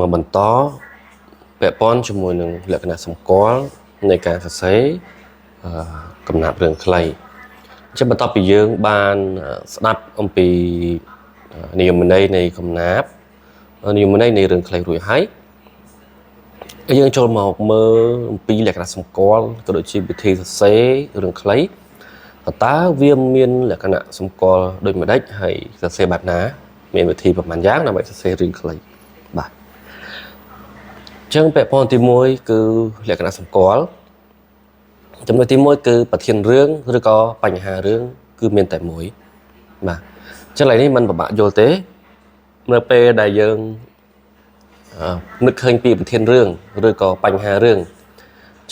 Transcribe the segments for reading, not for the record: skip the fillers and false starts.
mà mình to vẽ pon cho mùi nâng lệ cái nào xong cóในการសរសេរកំណាព្យរឿងខ្លីចឹងបន្ទាប់ពីយើងបានស្ដាប់អំពីនិយមន័យនៃកំណាព្យនិយមន័យនៃរឿងខ្លីរួចហើយយើងចូលមកមើលអំពីលក្ខណៈសម្គាល់ក៏ដូចជាវិធីសរសេររឿងខ្លីតើវាមានលក្ខណៈសម្គាល់ដូចម្ដេចហើយសរសេរបែបណាមានវិធីប្រហែលយ៉ាងដើម្បីសរសេររឿងខ្លីបាទចឹងពាក្យពន្ធទី1គឺលក្ខណៈសម្គាល់ចំណុចទី1គឺប្រធានរឿងឬក៏បញ្ហារឿងគឺមានតែមួយបាទចឹងឡើយនេះมันពិបាកយល់ទេនៅពេលដែលយើងនឹកឃើញពីប្រធានរឿងឬក៏បញ្ហារឿង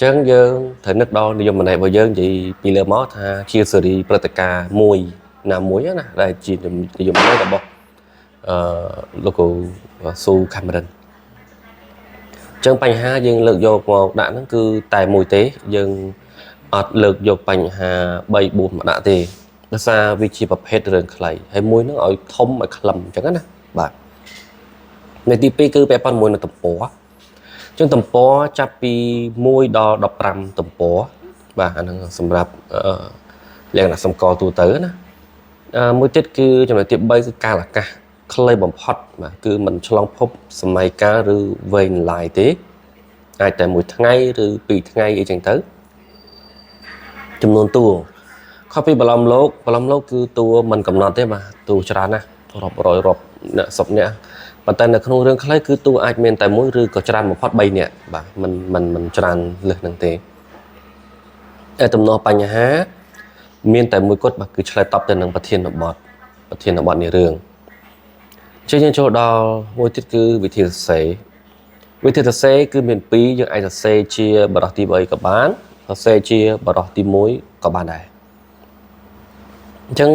ចឹងយើងត្រូវនឹកដល់និយមន័យរបស់យើងនិយាយពីលើមកថាជាស៊េរីព្រឹត្តិការណ៍មួយណាមួយណាដែលជានិយមន័យរបស់លោកស៊ូខាមេរុនចឹងបញ្ហាយើងលើកយកមកដាក់ហ្នឹងគឺតែមួយទេយើងអត់លើកយកបញ្ហា3 4មកដាក់ទេដោយសារវាជាប្រភេទរឿងខ្លីហើយមួយហ្នឹងឲ្យធំឲ្យខ្លឹមអញ្ចឹងណាបាទនៅទី2គឺពាក់ព័ន្ធមួយនឹងទំព័រអញ្ចឹងទំព័រចាប់ពី1ដល់15ទំព័របាទអាហ្នឹងសម្រាប់លក្ខណៈសម្គាល់ទូទៅណាមួយទៀតគឺចំណុចទី3គឺកាលអាកាសខ្លីបំផុតបាទគឺមិនឆ្លងភពសម័យកាលឬវែងឡាយទេអាចតែមួយថ្ងៃឬ2ថ្ងៃអីចឹងទៅចំនួនតួខុសពីបឡំលោកគឺតួមិនកំណត់ទេបាទតួច្រើនណាស់រាប់រយរាប់អ្នក10នាក់ប៉ុន្តែនៅក្នុងរឿងខ្លីគឺតួអាចមានតែមួយឬក៏ច្រើនបំផុត3នាក់បាទមិនច្រើនលើសនឹងទេតែទំនាស់បញ្ហាមានតែមួយគត់បាទគឺឆ្លើយតបទៅនឹងប្រធានបទនៃរឿងជាយើងចូលដល់មួយទៀតគឺវិធីសរសេរគឺមាន2យើងអាចសរសេរជាបរិះទី3ក៏បានសរសេរជាបរិះទី1ក៏បានដែរអញ្ចឹង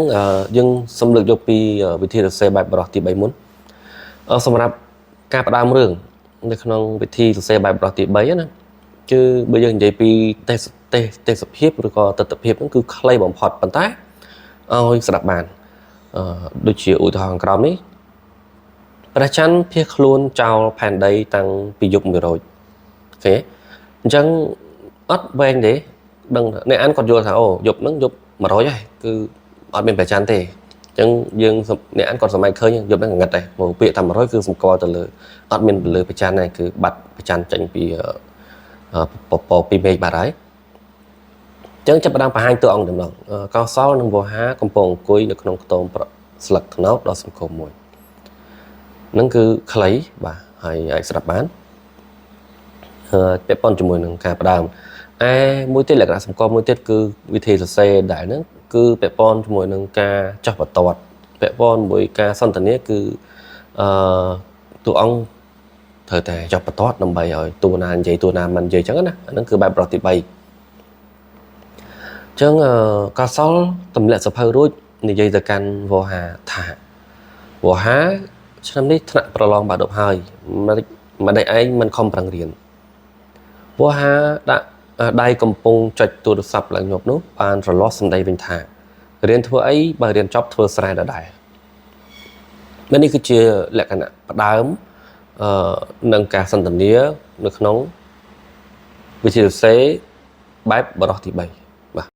យើងសូមលើកយកពីវិធីសរសេរបែបបរិះទី3មុនសម្រាប់ការផ្ដើមរឿងនៅក្នុងវិធីសរសេរបែបបរិះទី3ណាគឺបើយើងនិយាយពីទេសភាពឬក៏ទស្សនភាពហ្នឹងគឺខ្លីបំផុតប៉ុន្តែឲ្យស្ដាប់បានដូចជាឧទាហរណ៍ក្រោមនេះព្រះច័ន្ទភៀសខ្លួនចោលផែនដីតាំងពីយប់100អូខេអញ្ចឹងអត់វែងទេដឹងអ្នកអានគាត់យល់ថាអូយប់ហ្នឹងយប់100ហើយគឺអត់មានព្រះច័ន្ទទេអញ្ចឹងយើងអ្នកអានគាត់សម័យឃើញយប់ហ្នឹងងឹតដែរមកពាក្យថា100គឺសម្គាល់ទៅលើអត់មានលើព្រះច័ន្ទទេគឺបាត់ព្រះច័ន្ទចេញពីពីមេឃបាត់ហើយអញ្ចឹងចាប់ផ្ដើមបង្ហាញតួអង្គតែម្ដងកោសលនិងវោហាកំពុងអង្គុយនៅក្នុងខ្ទមស្លឹកត្នោតដ៏សង្គមមួយហ្នឹងគឺខ្លីបាទហើយអាចស្ដាប់បានពាក់ព័ន្ធជាមួយនឹងការផ្ដើមមួយទៀតលក្ខណៈសម្គាល់មួយទៀតគឺវិធីសរសេរដែលហ្នឹងគឺពាក់ព័ន្ធជាមួយនឹងការចោះបន្ទាត់ពាក់ព័ន្ធជាមួយការសន្ទនាគឺតួអង្គត្រូវតែចោះបន្ទាត់ដើម្បីឲ្យតួណានិយាយតួណាមិននិយាយអញ្ចឹងណាអាហ្នឹងគឺបែបប្រតិ3អញ្ចឹងកសលទម្លាក់សភៅរួចនិយាយទៅកាន់វោហាថាវោហាឆ្នាំនេះថ្នាក់ប្រឡងបាក់ឌុបហើយមិនដេកឯងមិនខំប្រឹងរៀនវោហាដាក់ដៃកំពុងចុចទូរស័ព្ទឡើងញាប់នោះបានរលាស់សម្ដីវិញថារៀនធ្វើអីបើរៀនចប់ធ្វើស្រែដដែលនេះគឺជាលក្ខណៈផ្ដើមនឹងការសន្ទនានៅក្នុងវិធីសរសេរបែបបរិះទី3